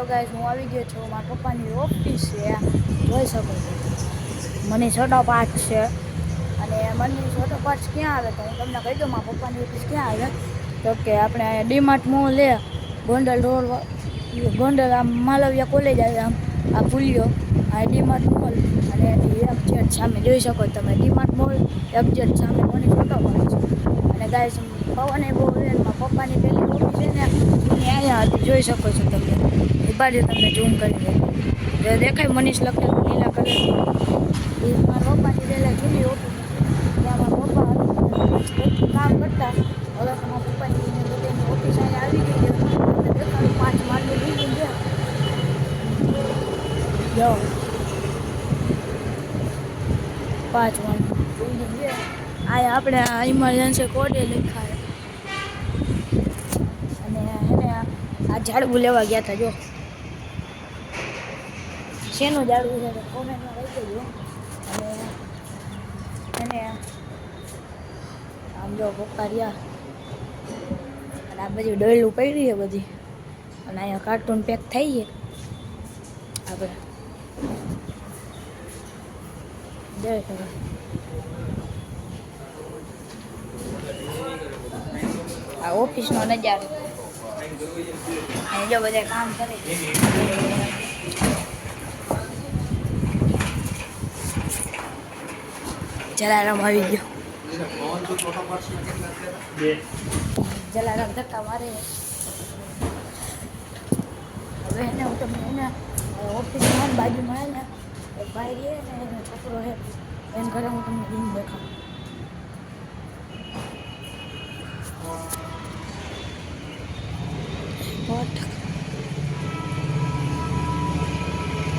તો ગાઈસ હું આવી ગયો છું મારા પપ્પાની ઓફિસ છે જોઈ શકો છો મને છોટો પાઠ છે અને મને છોટો પાઠ ક્યાં આવે તો હું તમને કહી દઉં મારા પપ્પાની ઓફિસ ક્યાં આવે તો કે આપણે ડીમાર્ટ મોલ લે ગોંડલ રોડ ગોંડલ આમ માલવિયા કોલેજ આવે આમ આ પુલિયો આ ડીમાર્ટ મોલ અને એક્ઝેટ સામે જોઈ શકો તમે ડીમાર્ટ મોલ એક્ઝેટ સામે મને છોટો પાઠ છે અને ગાઈસ પવન એ બહુ મારા પપ્પાની પેલી ઓફિસ છે ને એની અહીંયા હતી જોઈ શકો છો તમે એ બાજુ તમને ઝૂમ કરી દે દેખાય મનીષ લખેલું લીલા કલર એ મારા પપ્પાની પહેલાં જૂની ઓફિસ ત્યાં મારા પપ્પા કામ કરતા હવે તો મારા પપ્પાની બધાની ઓફિસ અહીંયા આવી ગઈ છે દેખાડું 5 માળનું બિલ્ડિંગ છે જો 5 માળનું બિલ્ડિંગ છે આ આપણે ઇમરજન્સી કોડે લખાય અને એને આ ઝાડવું લેવા ગયા હતા જો શેનું ઝાડવું છે તો કોમેન્ટમાં કહી દેજો અને આમ જો પપ્પા રહ્યા અને આ બધી ડોયલું પડી છે બધી અને અહીંયા કાર્ટૂન પેક થઈ છે આપણે જય કરો આ ઓફિસનો નજારો અહીં જો બધા કામ કરે જલારામ આવી ગયો જલારામ ધક્કા મારે હવે એને હું તમને એને ઓફિસમાં બાજુમાં ને એક ભાઈ રહે ને એનો છોકરો છે એને ઘરે હું તમને રીંગ દેખાડું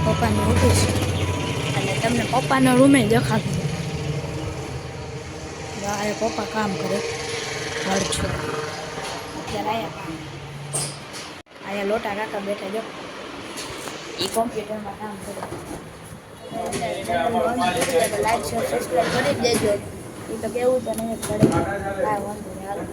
પપ્પાની ઓફિસ અને તમને પપ્પાનો રૂમે દેખાડું આ પપ્પા કામ કરે મળજો અત્યારે અહીંયા લોટા કાકા બેઠા જો એ કોમ્પ્યુટરમાં કામ કરે લાઈક શેર સબસ્ક્રાઈબ કરી દેજો એ તો કેવું તો નહીં પડે કાંઈ વાંધો નહીં હાલો